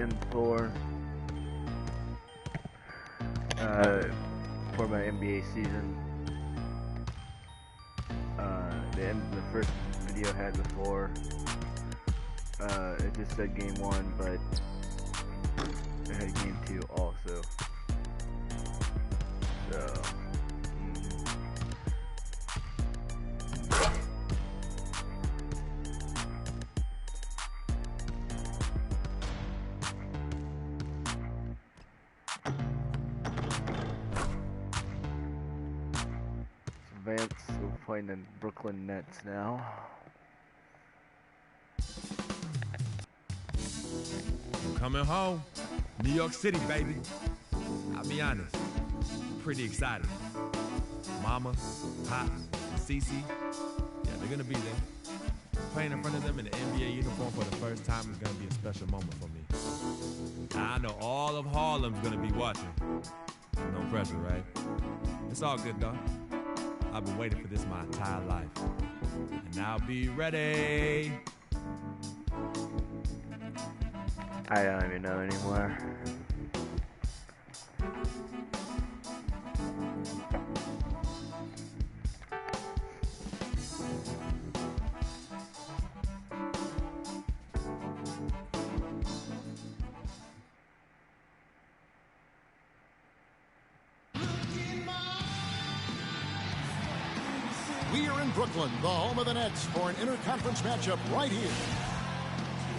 and 4 for my NBA season. The first video I had before, it just said game 1, but it had game 2 also. So. Vance, we're playing the Brooklyn Nets now. I'm coming home. New York City, baby. I'll be honest, pretty excited. Mama, Pops, Cece, yeah, they're gonna be there. Playing in front of them in the NBA uniform for the first time is gonna be a special moment for me. I know all of Harlem's gonna be watching. No pressure, right? It's all good, though. I've been waiting for this my entire life. And I'll be ready. I don't even know anymore. We are in Brooklyn, the home of the Nets, for an interconference matchup right here.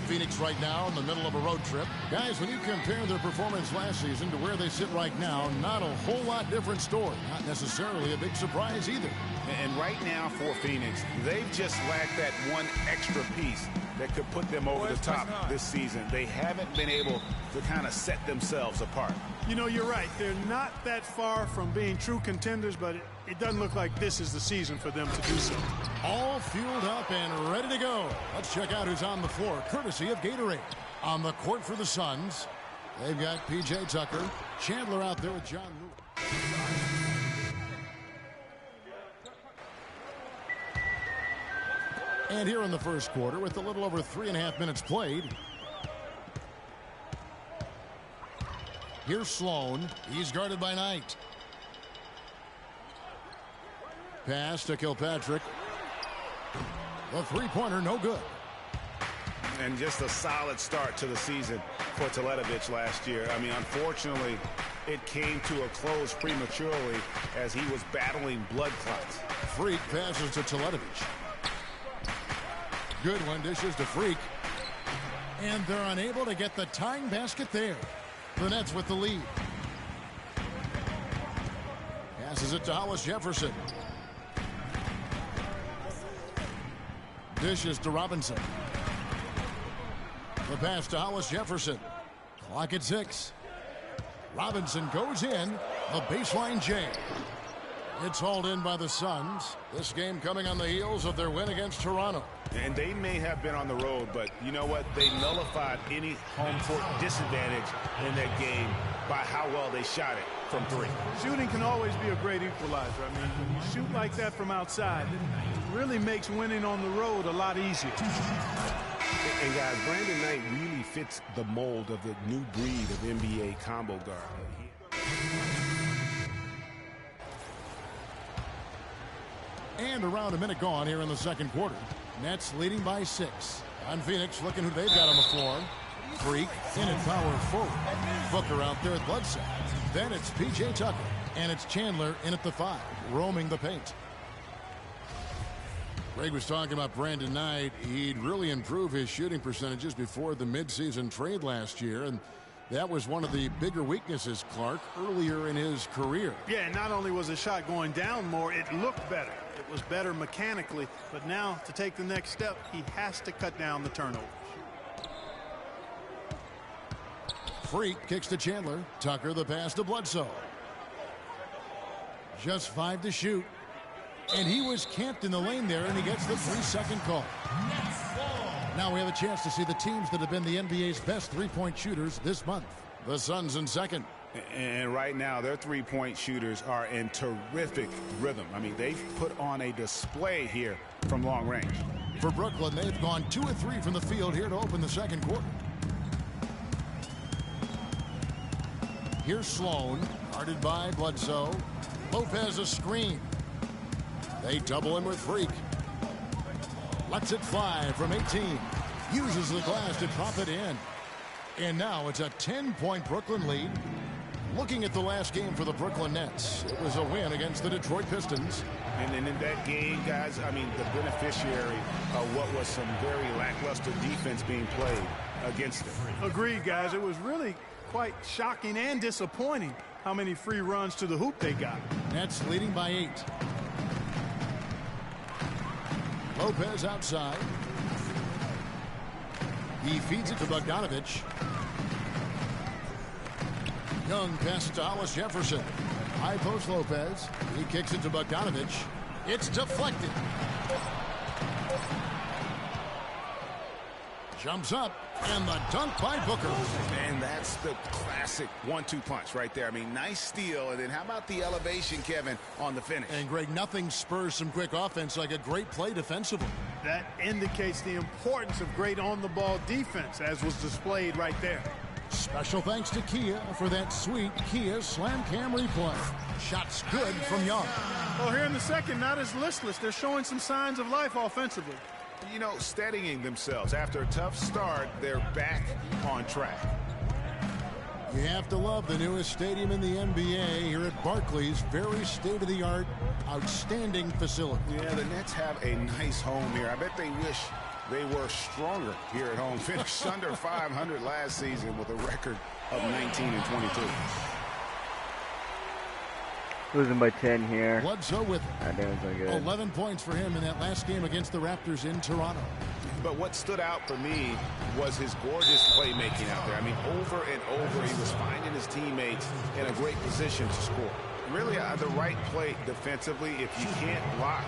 Phoenix right now in the middle of a road trip. Guys, when you compare their performance last season to where they sit right now, not a whole lot different story. Not necessarily a big surprise either. And right now for Phoenix, they've just lacked that one extra piece that could put them over the top this season. They haven't been able to kind of set themselves apart. You know, you're right. They're not that far from being true contenders, but it doesn't look like this is the season for them to do so. All fueled up and ready to go. Let's check out who's on the floor, courtesy of Gatorade. On the court for the Suns, they've got P.J. Tucker. Chandler out there with John Lewis. And here in the first quarter, with a little over 3.5 minutes played, here's Sloan. He's guarded by Knight. Pass to Kilpatrick. The three-pointer, no good. And just a solid start to the season for Teletovic last year. I mean, unfortunately, it came to a close prematurely as he was battling blood clots. Freak passes to Teletovic. Good one, dishes to Freak. And they're unable to get the tying basket there. The Nets with the lead. Passes it to Hollis Jefferson. Dishes to Robinson. The pass to Hollis Jefferson. Clock at 6. Robinson goes in. A baseline J. It's hauled in by the Suns. This game coming on the heels of their win against Toronto. And they may have been on the road, but you know what? They nullified any home court disadvantage in that game by how well they shot it from 3. Shooting can always be a great equalizer. I mean, when you shoot like that from outside, it really makes winning on the road a lot easier. And guys, Brandon Knight really fits the mold of the new breed of NBA combo guard. And around a minute gone here in the second quarter. Nets leading by 6. On Phoenix, looking who they've got on the floor. Freak in at power forward. Booker out there at Bledsoe. Then it's P.J. Tucker. And it's Chandler in at the 5, roaming the paint. Greg was talking about Brandon Knight. He'd really improve his shooting percentages before the midseason trade last year. And that was one of the bigger weaknesses, Clark, earlier in his career. Yeah, not only was the shot going down more, it looked better. It was better mechanically. But now, to take the next step, he has to cut down the turnovers. Freak kicks to Chandler. Tucker the pass to Bledsoe. Just 5 to shoot. And he was camped in the lane there, and he gets the 3-second call. Now we have a chance to see the teams that have been the NBA's best three-point shooters this month. The Suns in second. And right now, their three-point shooters are in terrific rhythm. I mean, they've put on a display here from long range. For Brooklyn, they've gone 2 of 3 from the field here to open the second quarter. Here's Sloan, guarded by Bledsoe. Lopez a screen. They double him with Freak. Lets it fly from 18. Uses the glass to drop it in. And now it's a 10-point Brooklyn lead. Looking at the last game for the Brooklyn Nets, it was a win against the Detroit Pistons. And then in that game, guys, I mean, the beneficiary of what was some very lackluster defense being played against them. Agreed, guys. It was really quite shocking and disappointing how many free runs to the hoop they got. Nets leading by 8. Lopez outside. He feeds it to Bogdanovich. Young passes to Hollis Jefferson. High post Lopez. He kicks it to Bogdanovich. It's deflected. Jumps up, and the dunk by Booker. And that's the classic 1-2 punch right there. I mean, nice steal. And then how about the elevation, Kevin, on the finish? And, Greg, nothing spurs some quick offense like a great play defensively. That indicates the importance of great on-the-ball defense, as was displayed right there. Special thanks to Kia for that sweet Kia Slam Cam replay. Shots good from Young. Well, here in the second, not as listless. They're showing some signs of life offensively. You know, steadying themselves. After a tough start, they're back on track. You have to love the newest stadium in the NBA here at Barclays. Very state-of-the-art, outstanding facility. Yeah, the Nets have a nice home here. I bet they wish they were stronger here at home. Finished under 500 last season with a record of 19-22. Losing by 10 here. Bledsoe with good. 11 points for him in that last game against the Raptors in Toronto. But what stood out for me was his gorgeous playmaking out there. I mean, over and over, he was finding his teammates in a great position to score. Really, the right play defensively. If you can't block,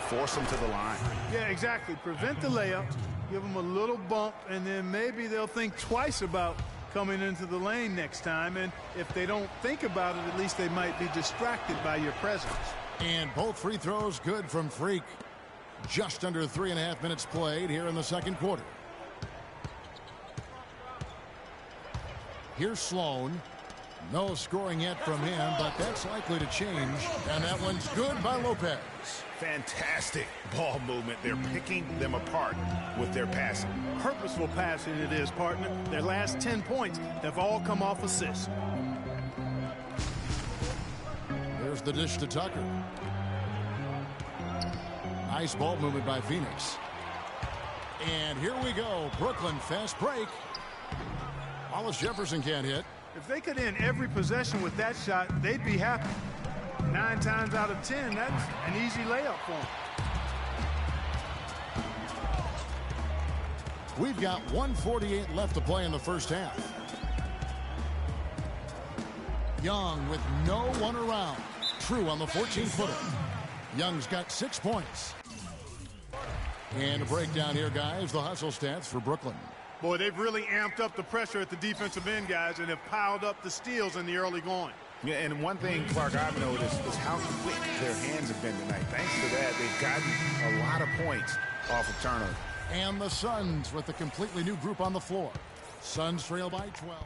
force them to the line. Yeah, exactly. Prevent the layup, give them a little bump, and then maybe they'll think twice about coming into the lane next time. And if they don't think about it, at least they might be distracted by your presence. And both free throws good from Freak. Just under 3.5 minutes played here in the second quarter. Here's Sloan. No scoring yet from him, but that's likely to change. And that one's good by Lopez. Fantastic ball movement. They're picking them apart with their passing. Purposeful passing it is, partner. Their last 10 points have all come off assists. There's the dish to Tucker. Nice ball movement by Phoenix. And here we go. Brooklyn fast break. Hollis Jefferson can't hit. If they could end every possession with that shot, they'd be happy. 9 times out of 10, that's an easy layup for them. We've got 1:48 left to play in the first half. Young with no one around. True on the 14-footer. Young's got 6 points. And a breakdown here, guys. The hustle stats for Brooklyn. Boy, they've really amped up the pressure at the defensive end, guys, and have piled up the steals in the early going. Yeah, and one thing, Clark, I've noticed is how quick their hands have been tonight. Thanks to that, they've gotten a lot of points off of turnover. And the Suns with a completely new group on the floor. Suns trail by 12.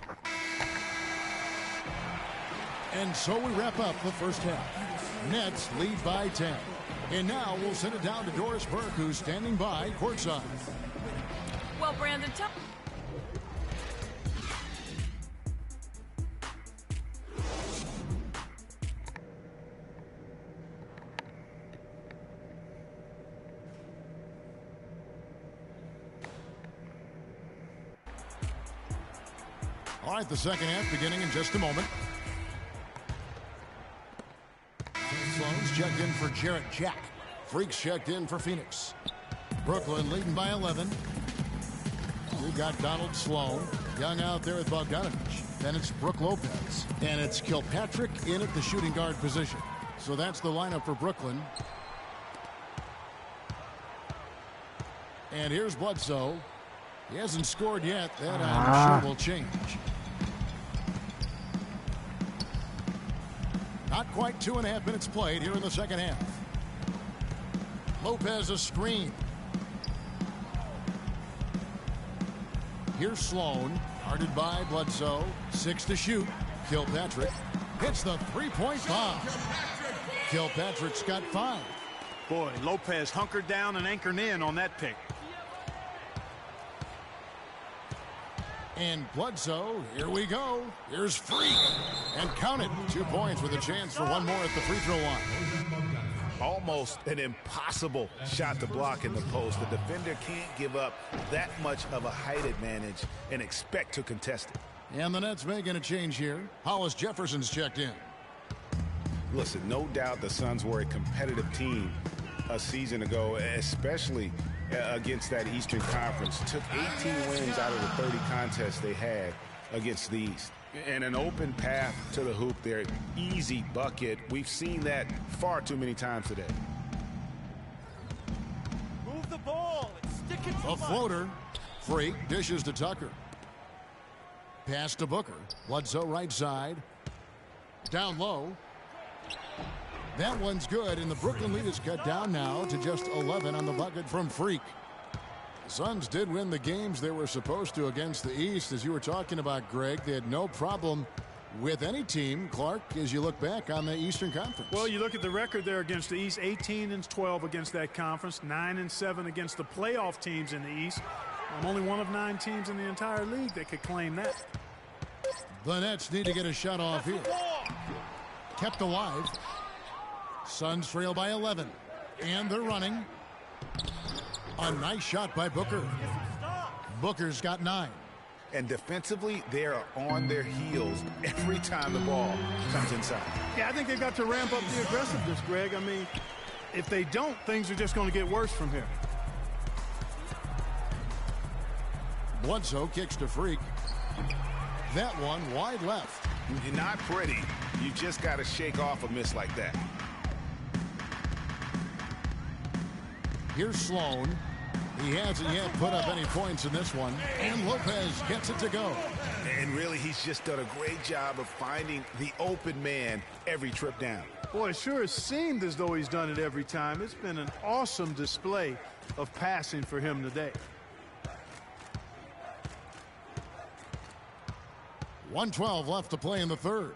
And so we wrap up the first half. Nets lead by 10. And now we'll send it down to Doris Burke, who's standing by courtside. Well, Brandon, tell... All right, the second half beginning in just a moment. Sloan's checked in for Jarrett Jack. Freaks checked in for Phoenix. Brooklyn leading by 11. We've got Donald Sloan. Young out there with Bogdanovich. Then it's Brook Lopez. And it's Kilpatrick in at the shooting guard position. So that's the lineup for Brooklyn. And here's Bledsoe. He hasn't scored yet. That I'm sure will change. Not quite 2.5 minutes played here in the second half. Lopez a screen. Here's Sloan, guarded by Bledsoe. 6 to shoot. Kilpatrick hits the three-point bomb. Kilpatrick's got 5. Boy, Lopez hunkered down and anchored in on that pick. And Bledsoe, here we go. Here's Freak. And count it. 2 points with a chance for one more at the free throw line. Almost an impossible shot to block in the post. The defender can't give up that much of a height advantage and expect to contest it. And the Nets making a change here. Hollis Jefferson's checked in. Listen, no doubt the Suns were a competitive team a season ago, especially against that Eastern Conference. Took 18 wins out of the 30 contests they had against the East. And an open path to the hoop there. Easy bucket. We've seen that far too many times today. Move the ball and stick it to A floater. Freak dishes to Tucker. Pass to Booker. Bledsoe right side. Down low. That one's good, and the Brooklyn lead is cut down now to just 11 on the bucket from Freak. The Suns did win the games they were supposed to against the East. As you were talking about, Greg, they had no problem with any team, Clark, as you look back on the Eastern Conference. Well, you look at the record there against the East, 18-12 against that conference, 9-7 against the playoff teams in the East. I'm only one of 9 teams in the entire league that could claim that. The Nets need to get a shot off here. Kept alive. Suns trail by 11. And they're running. A nice shot by Booker. Booker's got 9. And defensively, they are on their heels every time the ball comes inside. Yeah, I think they got to ramp up the aggressiveness, Greg. I mean, if they don't, things are just going to get worse from here. Bledsoe kicks to Freak. That one wide left. Not pretty. You just got to shake off a miss like that. Here's Sloan. He hasn't yet put up any points in this one. And Lopez gets it to go. And really, he's just done a great job of finding the open man every trip down. Boy, it sure has seemed as though he's done it every time. It's been an awesome display of passing for him today. 1:12 left to play in the third.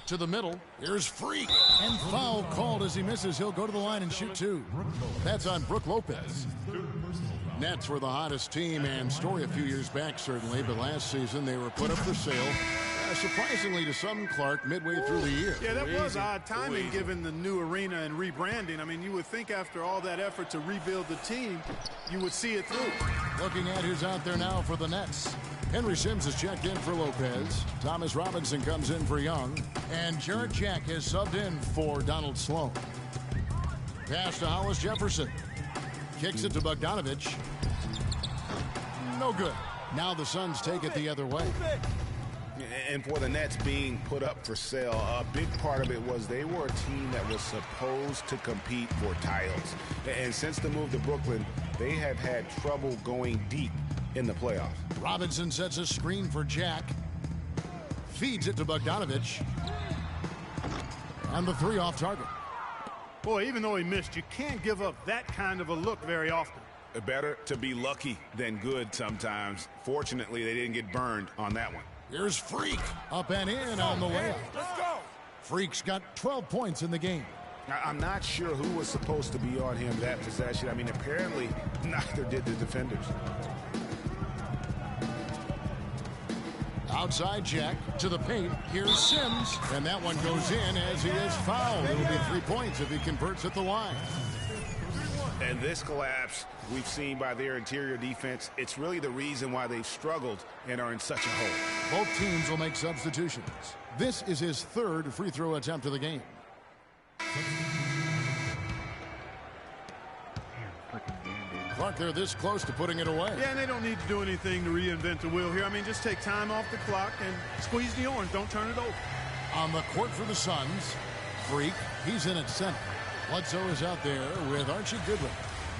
To the middle. Here's Freak. And foul called as he misses. He'll go to the line and shoot 2. That's on Brook Lopez. Nets were the hottest team and story a few years back, certainly. But last season, they were put up for sale. Surprisingly to some, Clark, midway through the year. Yeah, that was odd timing given the new arena and rebranding. I mean, you would think after all that effort to rebuild the team, you would see it through. Looking at who's out there now for the Nets. Henry Sims has checked in for Lopez. Thomas Robinson comes in for Young. And Jarrett Jack has subbed in for Donald Sloan. Pass to Hollis Jefferson. Kicks it to Bogdanovich. No good. Now the Suns take it the other way. And for the Nets being put up for sale, a big part of it was they were a team that was supposed to compete for titles. And since the move to Brooklyn, they have had trouble going deep in the playoffs. Robinson sets a screen for Jack. Feeds it to Bogdanovich. And the 3 off target. Boy, even though he missed, you can't give up that kind of a look very often. Better to be lucky than good sometimes. Fortunately, they didn't get burned on that one. Here's Freak. Up and in on the layup. Let's go. Freak's got 12 points in the game. I'm not sure who was supposed to be on him that possession. I mean, apparently neither did the defenders. Outside Jack to the paint. Here's Sims. And that one goes in as he is fouled. It'll be 3 points if he converts at the line. And this collapse we've seen by their interior defense, it's really the reason why they've struggled and are in such a hole. Both teams will make substitutions. This is his 3rd free throw attempt of the game. Clark, they're this close to putting it away. Yeah, and they don't need to do anything to reinvent the wheel here. I mean, just take time off the clock and squeeze the orange. Don't turn it over. On the court for the Suns, Freak, he's in at center. Bledsoe is out there with Archie Goodwin.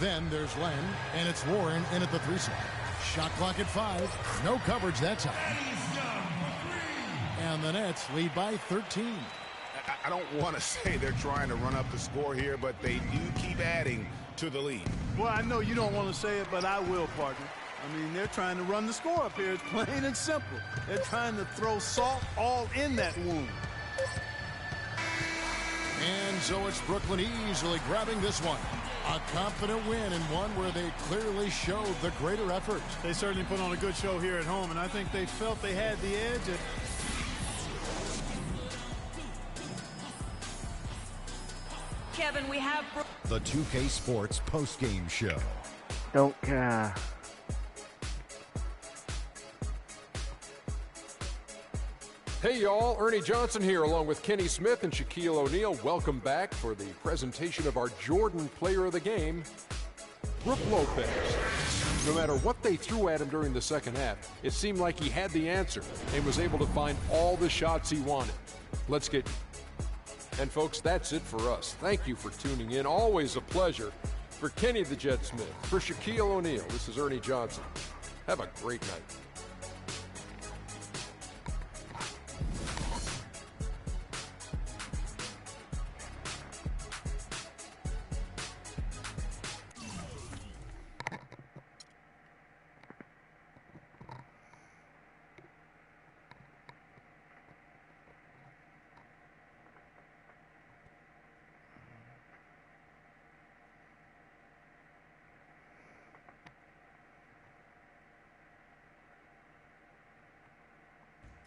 Then there's Len, and it's Warren in at the 3 slot. Shot clock at 5. No coverage that time. And the Nets lead by 13. I don't want to say they're trying to run up the score here, but they do keep adding to the lead. Well, I know you don't want to say it, but I will, partner. I mean, they're trying to run the score up here. It's plain and simple. They're trying to throw salt all in that wound. And so it's Brooklyn easily grabbing this one. A confident win, and one where they clearly showed the greater effort. They certainly put on a good show here at home, and I think they felt they had the edge. Kevin, we have... The 2K Sports postgame show. Don't care. Hey y'all, Ernie Johnson here along with Kenny Smith and Shaquille O'Neal. Welcome back for the presentation of our Jordan Player of the Game, Brook Lopez. No matter what they threw at him during the second half, it seemed like he had the answer and was able to find all the shots he wanted. Let's get... And folks, that's it for us. Thank you for tuning in. Always a pleasure. For Kenny the Jet Smith, for Shaquille O'Neal, this is Ernie Johnson. Have a great night.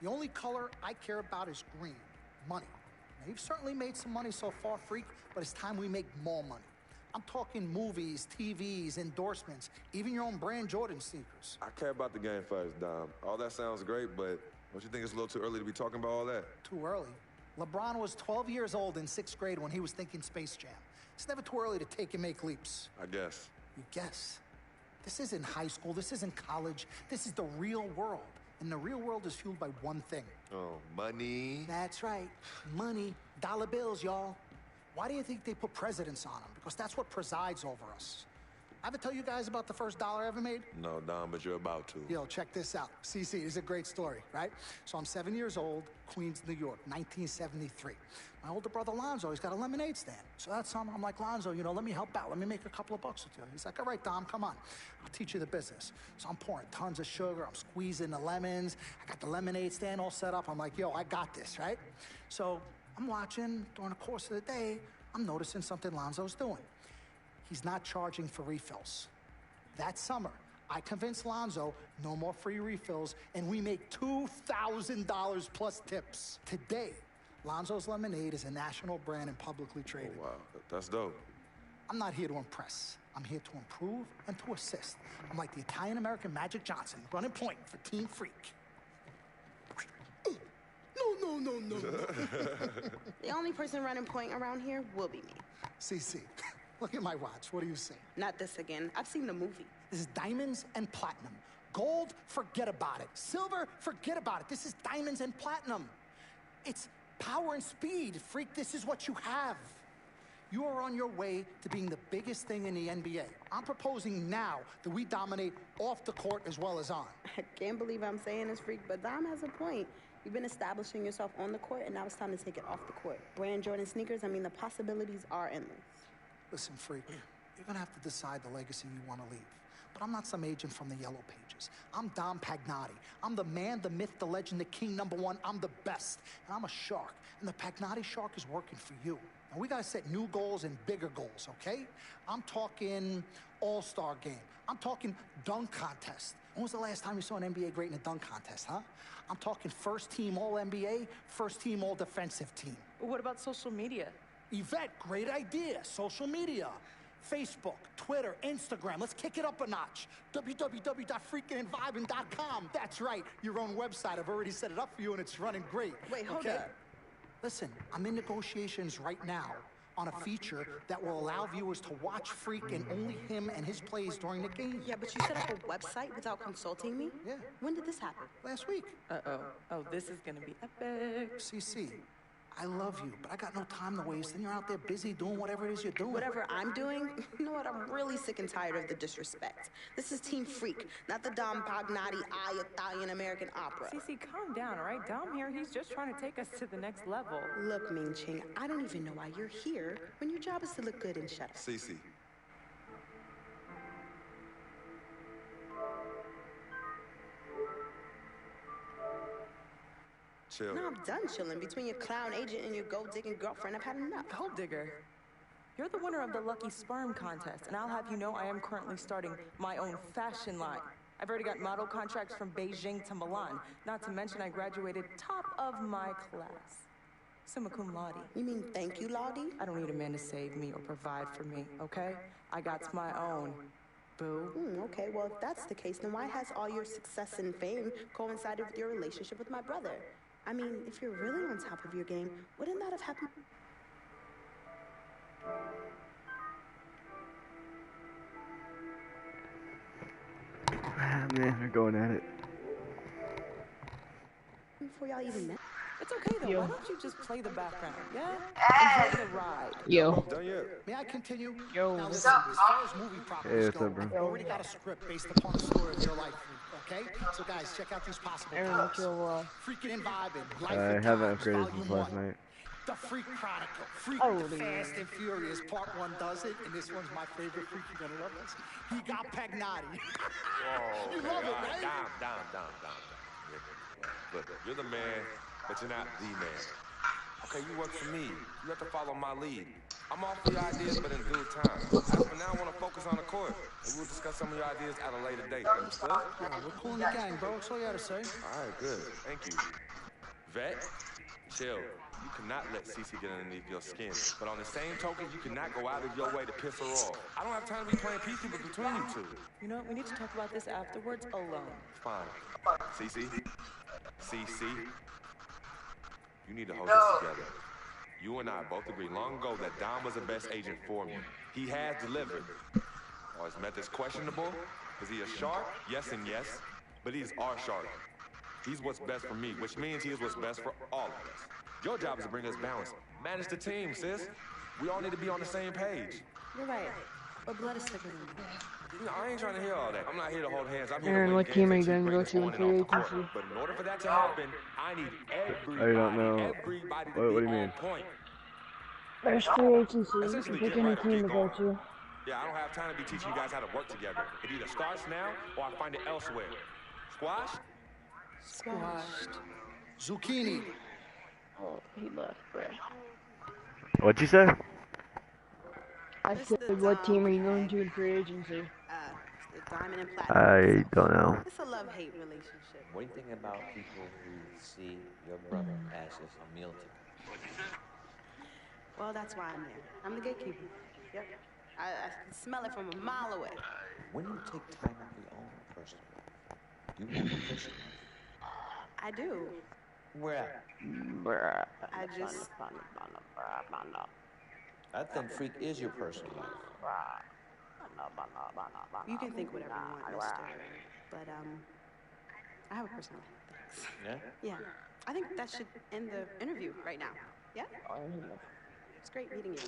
The only color I care about is green, money. Now, you've certainly made some money so far, Freak, but it's time we make more money. I'm talking movies, TVs, endorsements, even your own brand Jordan sneakers. I care about the game first, Dom. All that sounds great, but don't you think it's a little too early to be talking about all that? Too early? LeBron was 12 years old in 6th grade when he was thinking Space Jam. It's never too early to take and make leaps. I guess. You guess? This isn't high school. This isn't college. This is the real world. And the real world is fueled by one thing. Oh, money. That's right. Money. Dollar bills, y'all. Why do you think they put presidents on them? Because that's what presides over us. I ever tell you guys about the first dollar I ever made? No, Dom, but you're about to. Yo, check this out. CC, this is a great story, right? So I'm 7 years old, Queens, New York, 1973. My older brother, Lonzo, he's got a lemonade stand. So that summer, I'm like, Lonzo, you know, let me help out. Let me make a couple of bucks with you. He's like, all right, Dom, come on. I'll teach you the business. So I'm pouring tons of sugar. I'm squeezing the lemons. I got the lemonade stand all set up. I'm like, yo, I got this, right? So I'm watching during the course of the day. I'm noticing something Lonzo's doing. He's not charging for refills. That summer, I convinced Lonzo no more free refills, and we make $2,000 plus tips. Today, Lonzo's Lemonade is a national brand and publicly traded. Oh, wow, that's dope. I'm not here to impress. I'm here to improve and to assist. I'm like the Italian-American Magic Johnson, running point for Team Freak. No. The only person running point around here will be me. CC, look at my watch. What do you see? Not this again. I've seen the movie. This is diamonds and platinum. Gold, forget about it. Silver, forget about it. This is diamonds and platinum. It's power and speed. Freak, this is what you have. You are on your way to being the biggest thing in the NBA. I'm proposing now that we dominate off the court as well as on. I can't believe I'm saying this, Freak, but Dom has a point. You've been establishing yourself on the court, and now it's time to take it off the court. Brand Jordan sneakers, I mean, the possibilities are endless. Listen, Freak, you're gonna have to decide the legacy you want to leave. But I'm not some agent from the Yellow Pages. I'm Dom Pagnotti. I'm the man, the myth, the legend, the king, #1. I'm the best. And I'm a shark. And the Pagnotti shark is working for you. And we gotta set new goals and bigger goals, okay? I'm talking all-star game. I'm talking dunk contest. When was the last time you saw an NBA great in a dunk contest, huh? I'm talking first team All-NBA, first team All-Defensive team. What about social media? Yvette, great idea. Social media. Facebook, Twitter, Instagram. Let's kick it up a notch. www.freakingandvibing.com. That's right, your own website. I've already set it up for you, and it's running great. Wait, hold up. Listen, I'm in negotiations right now on a feature that will allow viewers to watch Freak and only him and his plays during the game. Yeah, but you set up a website without consulting me? Yeah. When did this happen? Last week. Uh-oh. Oh, this is gonna be epic. CC, I love you, but I got no time to waste, and you're out there busy doing whatever it is you're doing. Whatever I'm doing? You know what? I'm really sick and tired of the disrespect. This is Team Freak, not the Dom Pagnotti Italian-American opera. Cece, calm down, all right? Dom here, he's just trying to take us to the next level. Look, Ming Ching, I don't even know why you're here when your job is to look good and shut up. Cece. Chill. No, I'm done chilling. Between your clown agent and your gold-digging girlfriend, I've had enough. Gold digger. You're the winner of the Lucky Sperm contest, and I'll have you know I am currently starting my own fashion line. I've already got model contracts from Beijing to Milan, not to mention I graduated top of my class. Summa cum laude. You mean thank you, Laudy? I don't need a man to save me or provide for me, okay? I got my own. Boo. Okay, well, if that's the case, then why has all your success and fame coincided with your relationship with my brother? I mean, if you're really on top of your game, wouldn't that have happened? Man, they're going at it. Before y'all even met? It's okay though. Why don't you just play the background? Yeah? Enjoy the ride. Yo. Done yet? May I continue? Yo. Now listen, as far as movie properties what's go, up, bro? we've already got a script based upon the story of your life. Okay? So guys, check out these possible titles. Freaking and Vibing. Life I and haven't Times, upgraded since Volume last 1. night. The Freak Chronicle. Freak the Fast and Furious. Part 1 does it, and this one's my favorite freak. You're gonna love this. He got Pagnotti. You love it, right? Down. Look, you're the man, but you're not the man. Okay, you work for me. You have to follow my lead. I'm all for your ideas, but in due time. As for now, I want to focus on the court, and we'll discuss some of your ideas at a later date. Understood? Yeah, we're cool in the gang, bro. That's all you gotta say. All right, good. Thank you. Vet, chill. You cannot let Cece get underneath your skin. But on the same token, you cannot go out of your way to piss her off. I don't have time to be playing peacekeeper between you two. You know what? We need to talk about this afterwards alone. Fine. Cece, you need to hold this together. You and I both agreed long ago that Dom was the best agent for me. He has delivered. Oh, his method's questionable. Is he a shark? Yes and yes. But he's our shark. He's what's best for me, which means he is what's best for all of us. Your job is to bring us balance. Manage the team, sis. We all need to be on the same page. You're right. But blood is thicker than water. You know, I ain't trying to hear all that. I'm not here to hold hands. I'm here Aaron, to win what team are you games going to go and to in keep free bringing off the agency? court. But in order for that to happen, I need everybody, I don't know. everybody to What be do you mean? on point. There's free agency. You Essentially, can pick get any right or team get to go gone. to. Yeah, I don't have time to be teaching you guys how to work together. It either starts now or I find it elsewhere. Squash? Squashed. Zucchini. Oh, he left, bro. What'd you say? I said, what team are you going to in free agency? The Diamond and Platinum. I don't know. It's a love-hate relationship. What do you think about people who see your brother as just a meal ticket? Well, that's why I'm there. I'm the gatekeeper. Yep. I can smell it from a mile away. When you take time out of your own personal life, you have a personal life. I do. Where at? I just... I think Freak is your personal life. You can think whatever you want, mister. But, I have a personal life. Thanks. Yeah? Yeah. I think that should end the interview right now. Yeah? It's great meeting you.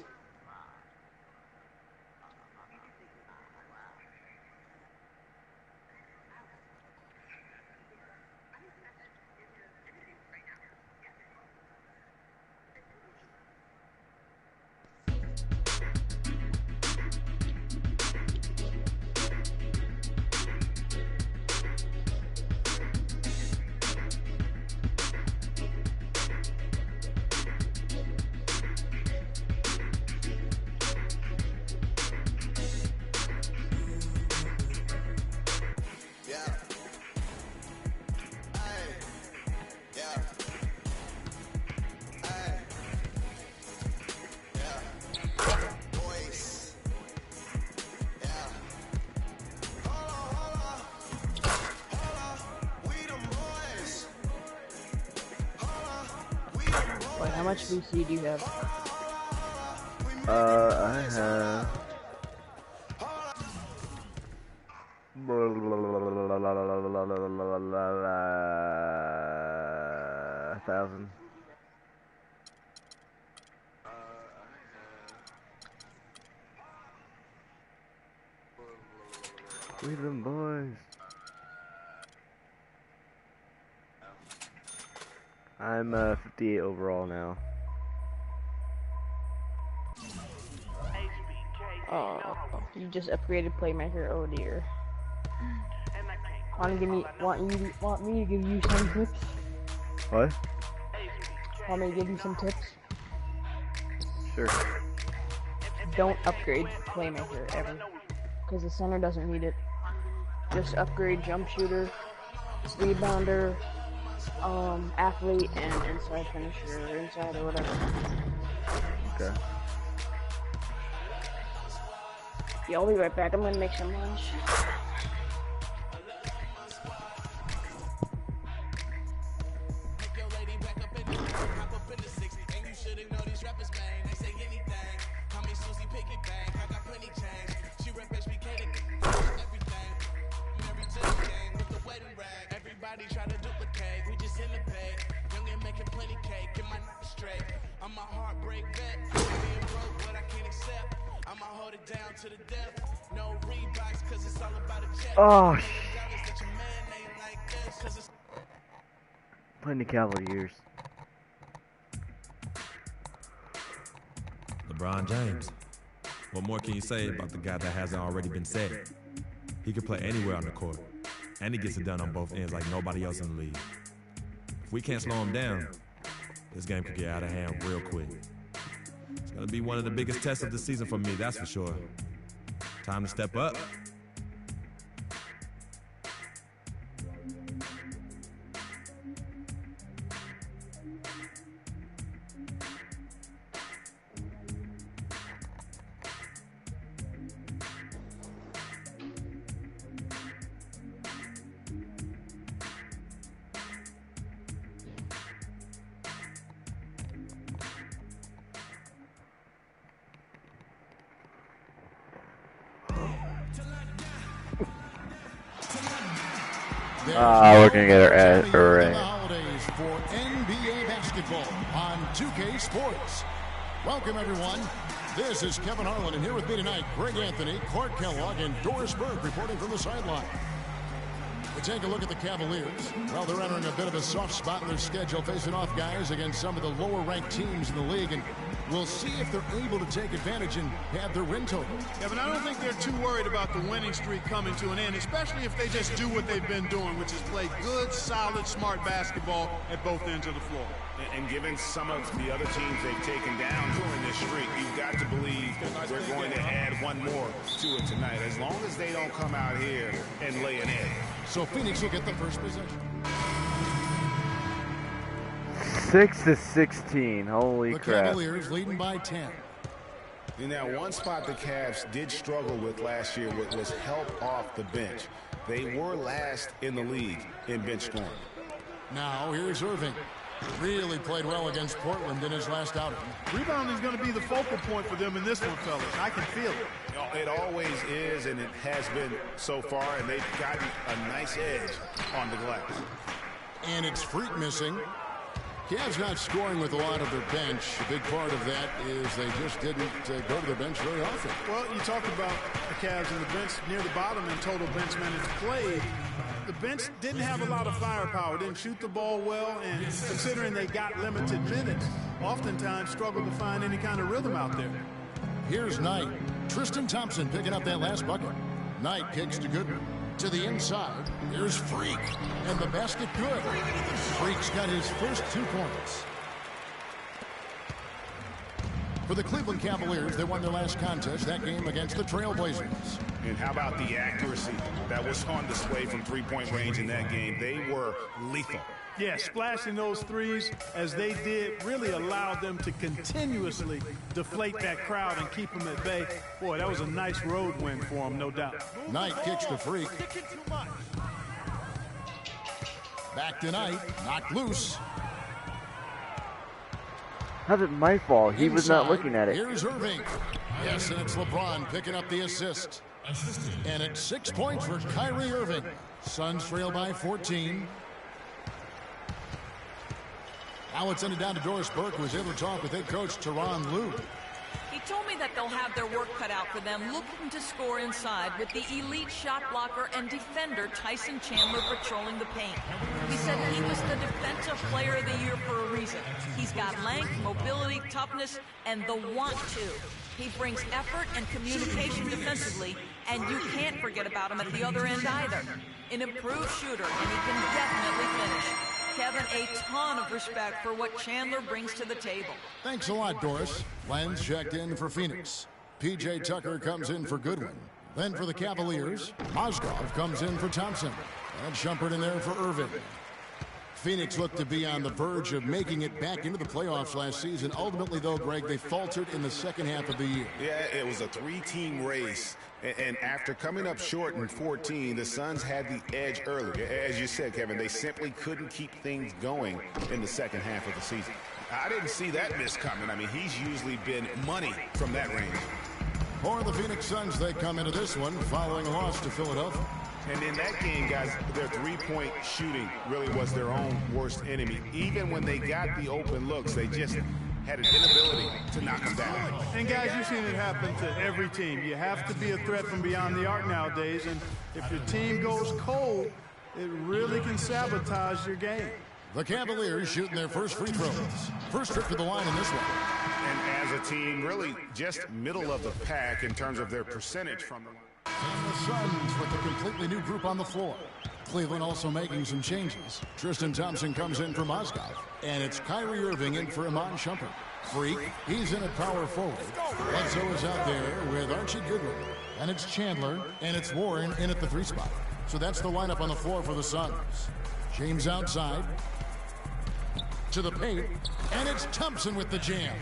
Wait, how much VC do you have? I have... $1,000. We them boys. I'm 58 overall now. Oh, you just upgraded Playmaker. Oh dear. Want me to give you some tips? What? Want me to give you some tips? Sure. Don't upgrade playmaker ever, because the center doesn't need it. Just upgrade jump shooter, rebounder, athlete, and inside finisher, or inside or whatever. Okay. Yeah, I'll be right back. I'm gonna make some lunch. Oh, playing the Cavaliers. LeBron James. What more can you say about the guy that hasn't already been said? He can play anywhere on the court, and he gets it done on both ends like nobody else in the league. If we can't slow him down, this game could get out of hand real quick. It's gonna be one of the biggest tests of the season for me, that's for sure. Time to step up. We're gonna get our ad the holidays for NBA basketball on 2K Sports. Welcome everyone. This is Kevin Harlan, and here with me tonight, Greg Anthony, Clark Kellogg, and Doris Burke reporting from the sideline. We take a look at the Cavaliers. Well, they're entering a bit of a soft spot in their schedule, facing off guys against some of the lower-ranked teams in the league, and we'll see if they're able to take advantage and have their win total. Yeah, but I don't think they're too worried about the winning streak coming to an end, especially if they just do what they've been doing, which is play good, solid, smart basketball at both ends of the floor. And given some of the other teams they've taken down during this streak, you've got to believe they're going to add one more to it tonight, as long as they don't come out here and lay an egg. So Phoenix will get the first possession. 6-16. Holy the crap. Cavaliers leading by 10. In that one spot the Cavs did struggle with last year was help off the bench. They were last in the league in bench scoring. Now here's Irving. Really played well against Portland in his last outing. Rebounding is going to be the focal point for them in this one, fellas. I can feel it. It always is, and it has been so far, and they've gotten a nice edge on the glass. And it's Freak missing. Cavs not scoring with a lot of their bench. A big part of that is they just didn't go to the bench very often. Well, you talk about the Cavs and the bench near the bottom in total bench minutes played. The bench didn't have a lot of firepower, didn't shoot the ball well, and considering they got limited minutes, oftentimes struggled to find any kind of rhythm out there. Here's Knight. Tristan Thompson picking up that last bucket. Knight kicks to Goodman. To the inside, here's Freak, and the basket good. Freak's got his first 2 points. For the Cleveland Cavaliers, they won their last contest, that game against the Trailblazers. And how about the accuracy that was on display from three-point range in that game? They were lethal. Yeah, splashing those threes as they did really allowed them to continuously deflate that crowd and keep them at bay. Boy, that was a nice road win for them, no doubt. Knight kicks to Freak. Back to Knight, knocked loose. How's it my fault? He was not looking at it. Here's Irving. Yes, and it's LeBron picking up the assist. And it's 6 points for Kyrie Irving. Suns trail by 14. Now it's ended down to Doris Burke, who was able to talk with head coach Tyronn Lue. He told me that they'll have their work cut out for them looking to score inside with the elite shot blocker and defender Tyson Chandler patrolling the paint. He said he was the defensive player of the year for a reason. He's got length, mobility, toughness, and the want to. He brings effort and communication defensively, and you can't forget about him at the other end either. An improved shooter, and he can definitely finish. Kevin, a ton of respect for what Chandler brings to the table. Thanks a lot, Doris. Lenz checked in for Phoenix. P.J. Tucker comes in for Goodwin. Then for the Cavaliers, Mozgov comes in for Thompson. And Shumpert in there for Irving. Phoenix looked to be on the verge of making it back into the playoffs last season. Ultimately, though, Greg, they faltered in the second half of the year. Yeah, it was a three-team race. And after coming up short in 14, the Suns had the edge early. As you said, Kevin, they simply couldn't keep things going in the second half of the season. I didn't see that miss coming. I mean, he's usually been money from that range. For the Phoenix Suns, they come into this one following a loss to Philadelphia. And in that game, guys, their three-point shooting really was their own worst enemy. Even when they got the open looks, they just had an inability to knock them down. And guys, you've seen it happen to every team. You have to be a threat from beyond the arc nowadays, and if your team goes cold, it really can sabotage your game. The Cavaliers shooting their first free throws. First trip to the line in this one. And as a team, really just middle of the pack in terms of their percentage from the line. And the Suns with a completely new group on the floor. Cleveland also making some changes. Tristan Thompson comes in for Mozgov. And it's Kyrie Irving in for Iman Shumpert. Freak, he's in at power forward. Bledsoe is out there with Archie Goodwin. And it's Chandler and it's Warren in at the 3 spot. So that's the lineup on the floor for the Suns. James outside. To the paint. And it's Thompson with the jam.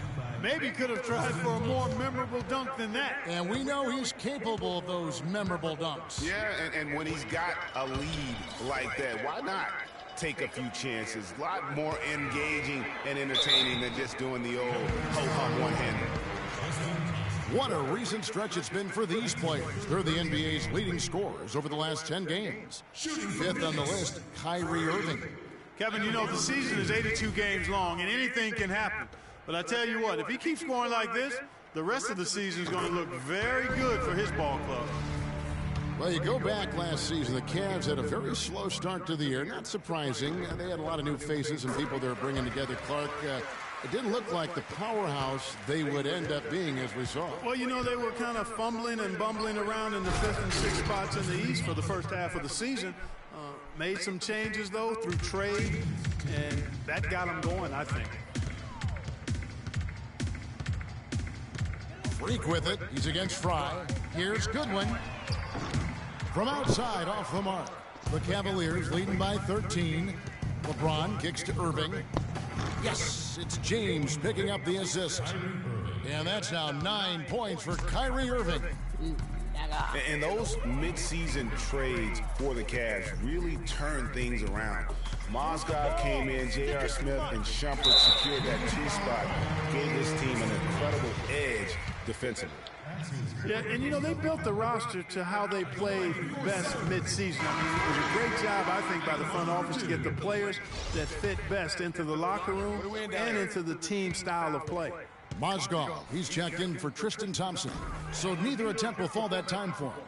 Maybe could have tried for a more memorable dunk than that. And we know he's capable of those memorable dunks. Yeah, and when he's got a lead like that, why not take a few chances? A lot more engaging and entertaining than just doing the old ho-hum one-hander. What a recent stretch it's been for these players. They're the NBA's leading scorers over the last 10 games. Fifth on the list, Kyrie Irving. Kevin, you know the season is 82 games long, and anything can happen. But I tell you what, if he keeps scoring like this, the rest of the season is going to look very good for his ball club. Well, you go back last season, the Cavs had a very slow start to the year. Not surprising. They had a lot of new faces and people they were bringing together. Clark, it didn't look like the powerhouse they would end up being, as we saw. Well, you know, they were kind of fumbling and bumbling around in the 5th and 6th spots in the East for the first half of the season. Made some changes, though, through trade, and that got them going, I think. Freak with it. He's against Fry. Here's Goodwin. From outside, off the mark. The Cavaliers leading by 13. LeBron kicks to Irving. Yes, it's James picking up the assist. And that's now 9 points for Kyrie Irving. And those mid-season trades for the Cavs really turned things around. Mozgov came in, J.R. Smith and Shumpert secured that 2 spot, gave this team an incredible edge defensively. Yeah, and you know, they built the roster to how they played best mid-season. I mean, it was a great job, I think, by the front office to get the players that fit best into the locker room and into the team style of play. Mozgov, he's checked in for Tristan Thompson, so neither attempt will fall that time for him.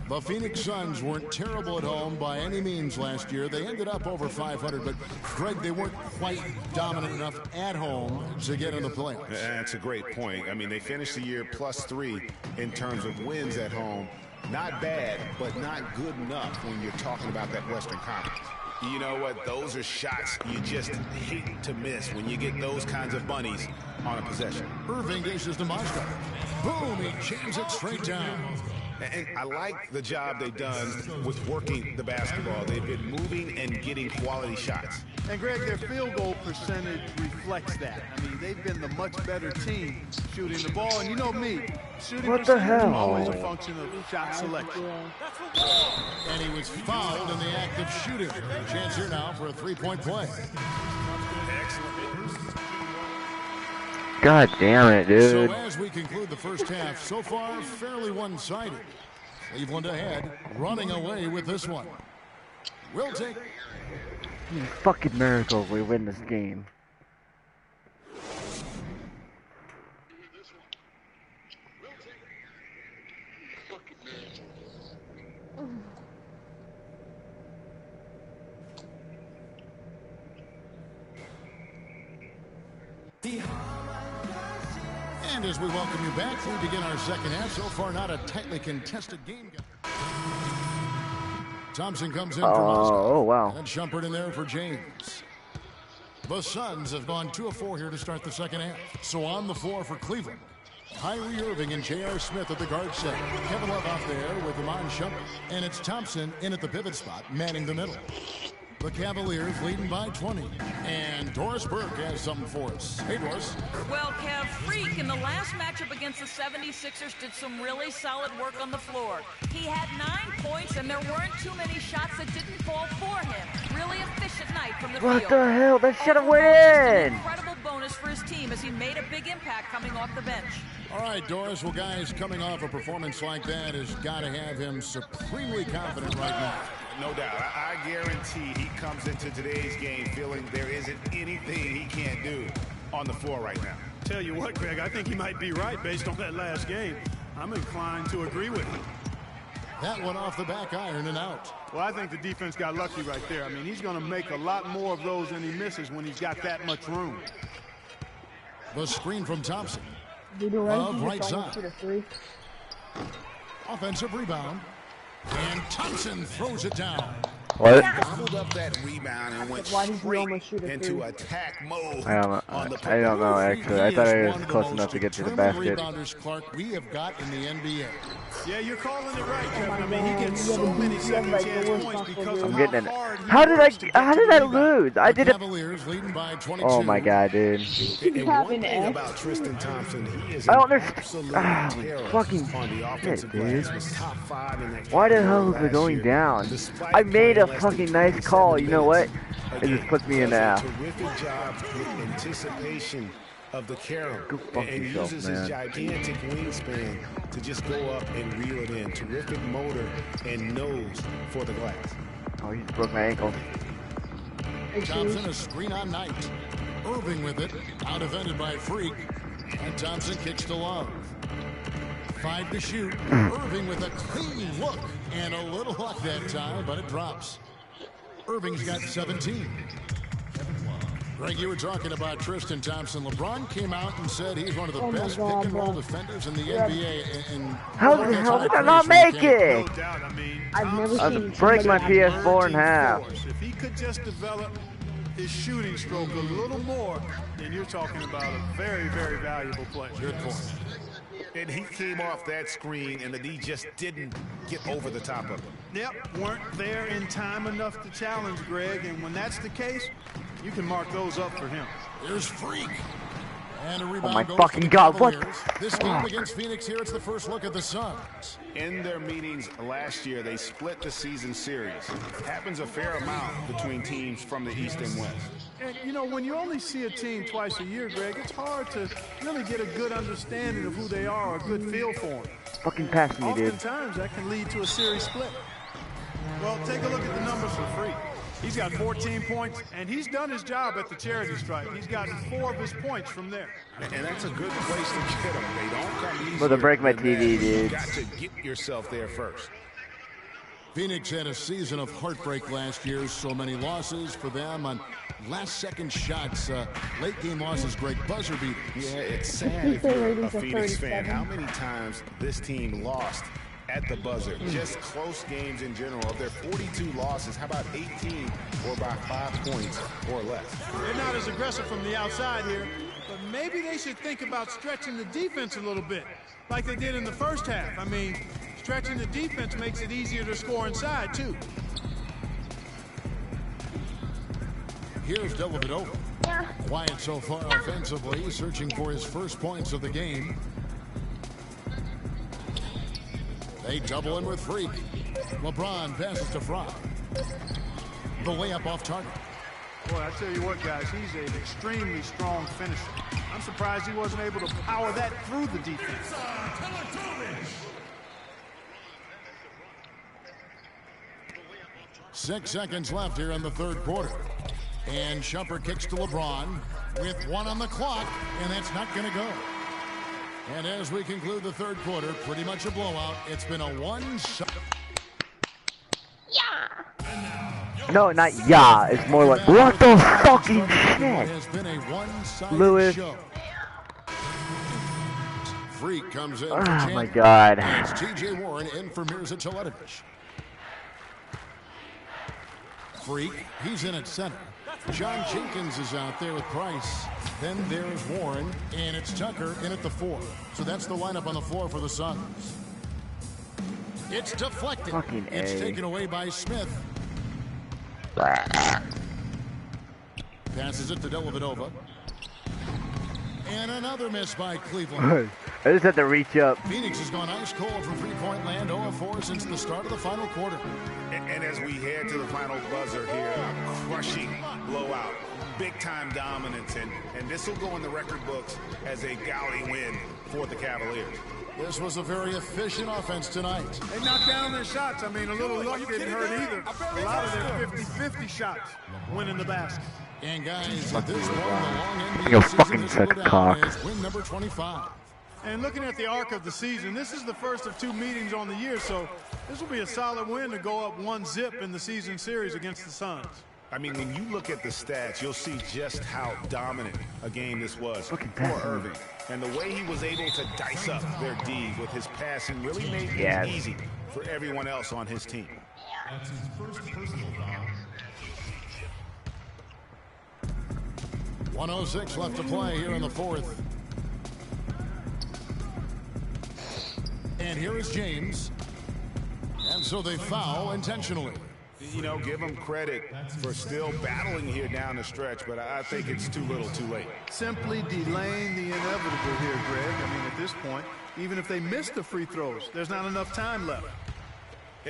The Phoenix Suns weren't terrible at home by any means last year. They ended up over 500, but Greg, they weren't quite dominant enough at home to get in the playoffs. That's a great point. I mean, they finished the year +3 in terms of wins at home. Not bad, but not good enough when you're talking about that Western Conference. You know what? Those are shots you just hate to miss when you get those kinds of bunnies on a possession. Irving dishes to Mozgov. Boom, he jams it straight down. And I like the job they've done with working the basketball. They've been moving and getting quality shots. And Greg, their field goal percentage reflects that. I mean, they've been the much better team shooting the ball. And you know me, shooting what the hell? is always a function of shot selection. And he was fouled in the act of shooting. A chance here now for a 3-point play. God damn it, dude. So as we conclude the first half, so far fairly one-sided. Cleveland ahead, running away with this one. We'll take... Fucking miracle we win this game. And as we welcome you back, we begin our second half. So far, not a tightly contested game. Thompson comes in for Moscow. Oh, wow. And Shumpert in there for James. The Suns have gone 2 of 4 here to start the second half. So on the floor for Cleveland, Kyrie Irving and J.R. Smith at the guard set. Kevin Love out there with Iman Shumpert. And it's Thompson in at the pivot spot, manning the middle. The Cavaliers leading by 20. And Doris Burke has something for us. Hey, Doris. Well, Kev, Freak in the last matchup against the 76ers did some really solid work on the floor. He had 9 points, and there weren't too many shots that didn't fall for him. Really efficient night from the field. What the hell? That should have went in. Incredible bonus for his team as he made a big impact coming off the bench. All right, Doris. Well, guys, coming off a performance like that has got to have him supremely confident right now. No doubt. I guarantee he comes into today's game feeling there isn't anything he can't do on the floor right now. Tell you what, Greg, I think he might be right based on that last game. I'm inclined to agree with him. That one off the back iron and out. Well, I think the defense got lucky right there. I mean, he's going to make a lot more of those than he misses when he's got that much room. The screen from Thompson. Love right side. Offensive rebound. And Thompson throws it down. What? Gobbled up that rebound and went straight into attack mode. I don't know, actually. I thought I was close enough to get to the basket. Rebounders, Clark, we have got in the NBA. Yeah, you're calling it right, Kevin. I mean, he gets so many second chance points because I'm getting it. How did I lose? I did it. Cavaliers leading by 22. Oh my god, dude. And one thing about Tristan Thompson, he is I don't absolute fucking on the offensive glass. Was top 5 in that. Why the hell is it going down? I made a fucking nice call. You know what? It just puts me in the ass. Terrific job with anticipation of the carom and yourself, uses man. his gigantic wingspan to just go up and reel it in. Terrific motor and nose for the glass. Oh, he just broke my ankle. Thompson a screen on Knight. Irving with it. Out defended by Freak. And Thompson kicks to Love. 5 to shoot. Irving with a clean look. And a little luck that time, but it drops. Irving's got 17. Greg, you were talking about Tristan Thompson. LeBron came out and said he's one of the best pick-and-roll defenders in the NBA. And how the hell did I not make it? No doubt. I mean, I've never seen break my PS4 in half. If he could just develop his shooting stroke a little more, then you're talking about a very, very valuable player. Good point. And he came off that screen, and the D just didn't get over the top of him. Yep, weren't there in time enough to challenge Greg, and when that's the case, you can mark those up for him. Here's Freak. And a Oh rebound my goes fucking to the god, what? Cavaliers. This game against Phoenix here, it's the first look at the Suns. In their meetings last year, they split the season series. Happens a fair amount between teams from the East and West. And, you know, when you only see a team twice a year, Greg, it's hard to really get a good understanding of who they are, a good feel for them. Fucking pass me, dude. Oftentimes, that can lead to a series split. Well, take a look at the numbers for Freak. He's got 14 points, and he's done his job at the charity stripe. He's gotten 4 of his points from there. And that's a good place to get them. They don't come easy. Well, to break my TV, dude. You got to get yourself there first. Phoenix had a season of heartbreak last year. So many losses for them on last-second shots. Late-game losses, Greg, buzzer beaters. Yeah, it's sad if you're a Phoenix fan. How many times this team lost at the buzzer? Just close games in general. Of their 42 losses, how about 18 or by 5 points or less? They're not as aggressive from the outside here, but maybe they should think about stretching the defense a little bit, like they did in the first half. I mean, stretching the defense makes it easier to score inside, too. Here's Dellavedova. Quiet so far offensively, searching for his first points of the game. They double in with Freak. LeBron passes to Fry. The layup off target. Boy, I tell you what, guys, he's an extremely strong finisher. I'm surprised he wasn't able to power that through the defense. 6 seconds left here in the third quarter. And Shumpert kicks to LeBron with 1 on the clock, and that's not going to go. And as we conclude the third quarter, pretty much a blowout. It's been a one-shot. No, not yeah. It's more like, what the fucking shit? Has been a one-sided Lewis. show. Freak comes in. Oh my god. It's T.J. Warren in for Mirza Teletovic. Freak, he's in at center. John Jenkins is out there with Price. Then there's Warren, and it's Tucker in at the 4. So that's the lineup on the floor for the Suns. It's deflected. Fucking It's A. taken away by Smith. Passes it to Dellavedova. And another miss by Cleveland. I just had to reach up. Phoenix has gone ice cold from three-point land, 0-4 since the start of the final quarter. And as we head to the final buzzer here, a crushing blowout, big-time dominance, and this will go in the record books as a gaudy win for the Cavaliers. This was a very efficient offense tonight. They knocked down their shots. I mean, a little luck didn't hurt either. A lot of their 50-50 shots went in the basket. And guys, at this point, the long You'll NBA season fucking is suck go down cock. as win number 25. And looking at the arc of the season, this is the first of 2 meetings on the year, so this will be a solid win to go up 1-0 in the season series against the Suns. I mean, when you look at the stats, you'll see just how dominant a game this was for Irving. And the way he was able to dice up their D with his passing really made things easy for everyone else on his team. That's his first personal foul. 1:06 left to play here in the fourth. And here is James. And so they foul intentionally. You know, give him credit for still battling here down the stretch, but I think it's too little too late. Simply delaying the inevitable here, Greg. I mean, at this point, even if they miss the free throws, there's not enough time left.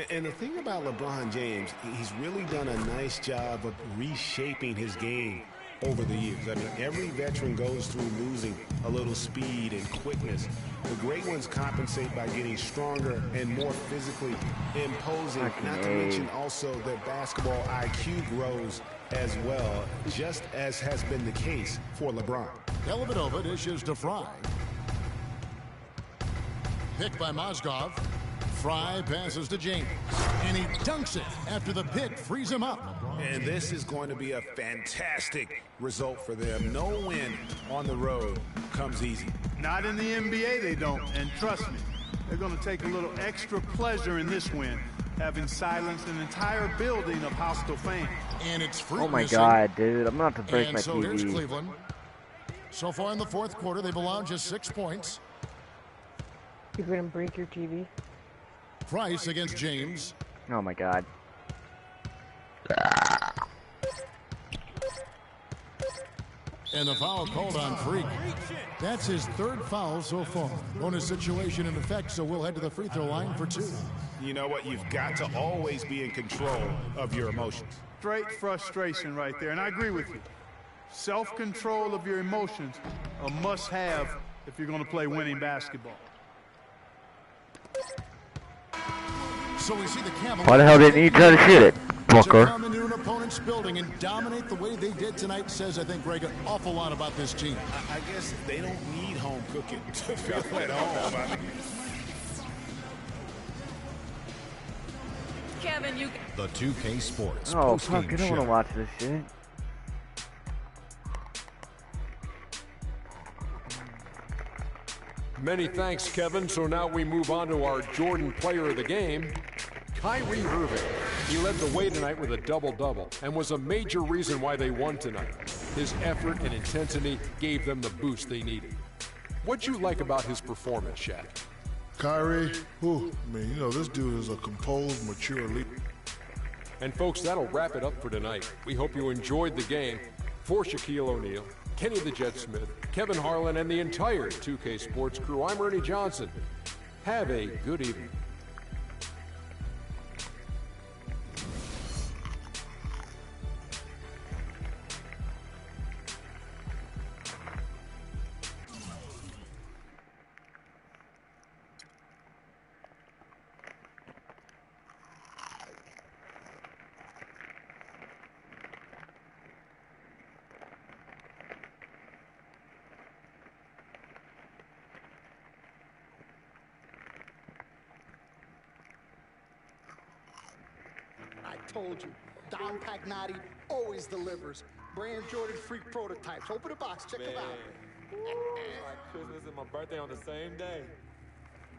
And the thing about LeBron James, he's really done a nice job of reshaping his game over the years. I mean, every veteran goes through losing a little speed and quickness. The great ones compensate by getting stronger and more physically imposing. Not to mention also that basketball IQ grows as well, just as has been the case for LeBron. Dellavedova dishes to Fry. Picked by Mozgov. Fry passes to James. And he dunks it after the pick frees him up. And this is going to be a fantastic result for them. No win on the road comes easy. Not in the NBA, they don't. And trust me, they're going to take a little extra pleasure in this win, having silenced an entire building of hostile fans. And it's free. Oh my God, dude! I'm about to break and my so TV. Here's Cleveland. So far in the fourth quarter, they've allowed just 6 points. You're gonna break your TV. Price against James. Oh my God. And the foul called on Freak. That's his 3rd foul so far. Bonus situation in effect, so we'll head to the free throw line for 2. You know what? You've got to always be in control of your emotions. Straight frustration right there, and I agree with you. Self-control of your emotions, a must-have if you're going to play winning basketball. So we see the Cavaliers. Why the hell didn't you try to shoot it, To fucker? come into an opponent's building and dominate the way they did tonight says, I think, Greg, an awful lot about this team. I guess they don't need home cooking to feel at home. I mean, Kevin, you... The 2K Sports Oh postgame fuck! I don't want to show. watch this shit. Many thanks, Kevin. So now we move on to our Jordan Player of the Game, Kyrie Irving. He led the way tonight with a double-double and was a major reason why they won tonight. His effort and intensity gave them the boost they needed. What'd you like about his performance, Shaq? Kyrie, this dude is a composed, mature leader. And folks, that'll wrap it up for tonight. We hope you enjoyed the game. For Shaquille O'Neal, Kenny the Jet Smith, Kevin Harlan, and the entire 2K Sports crew, I'm Ernie Johnson. Have a good evening. I told you, Dom Pagnotti always delivers. Brand Jordan Freak prototypes. Open the box, check them out. Like Christmas and my birthday on the same day.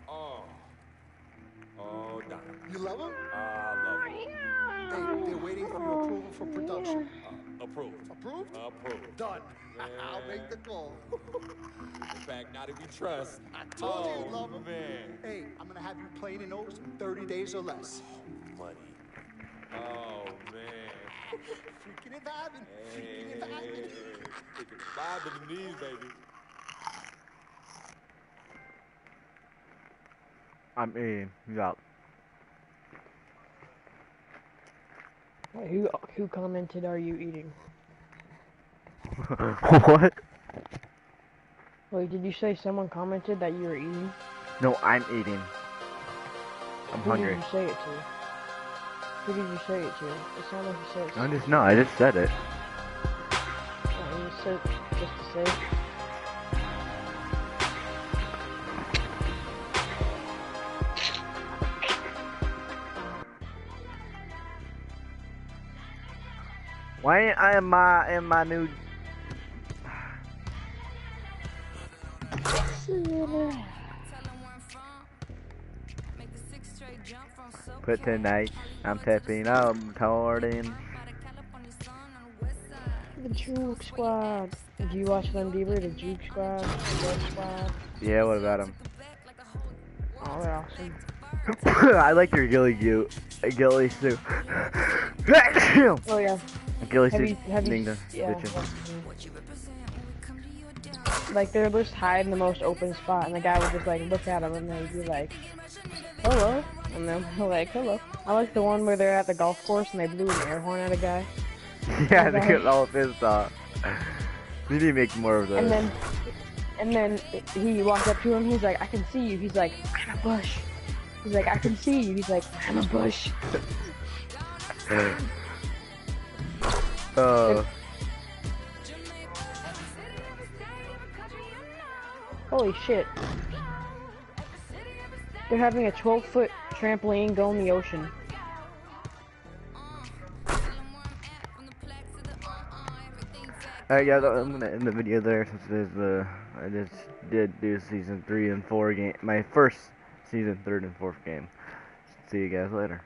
Oh. Oh, Donna. You love them? I love him. They're waiting for your approval for production. Approved. Approved? Approved. Done. Man. I'll make the call. In fact, now that we trust. I told you you love Oh, them. man. Hey, I'm going to have you playing in those in 30 days or less. Money. Oh, man. Freaking and vibing. Freaking and vibing. Freaking vibing the knees, baby. I'm eating. Yup. Wait, who commented, "Are you eating"? What? Wait, did you say someone commented that you were eating? No, I'm eating. I'm hungry. Who did you say it to? Who did you say it to? It sounded like you said it to. I just said it. Oh, you said just to say it. Why ain't I in my new Put tonight, I'm tapping out Jordan. The Juke Squad. Did you watch them, Bieber? The Juke Squad? The Blood Squad? Yeah, what about him? Oh, they're awesome. I like your ghillie suit. Oh, yeah. Ghillie Have suit. you, yeah. Bitchin'. Like, they're just hide in the most open spot, and the guy would just, like, look at them, and they'd be like, hello. And then they're like, hello. I like the one where they're at the golf course, and they blew an air horn at a guy. Yeah, they get all pissed off. We need to make more of those. And then he walked up to him, he's like, I can see you. He's like, I'm a bush. He's like, I can see you. He's like, I'm a bush. Holy shit. They're having a 12-foot trampoline go in the ocean. Alright guys, I'm gonna end the video there since it is, I just did do season 3 and 4 game, my first season 3rd and 4th game. See you guys later.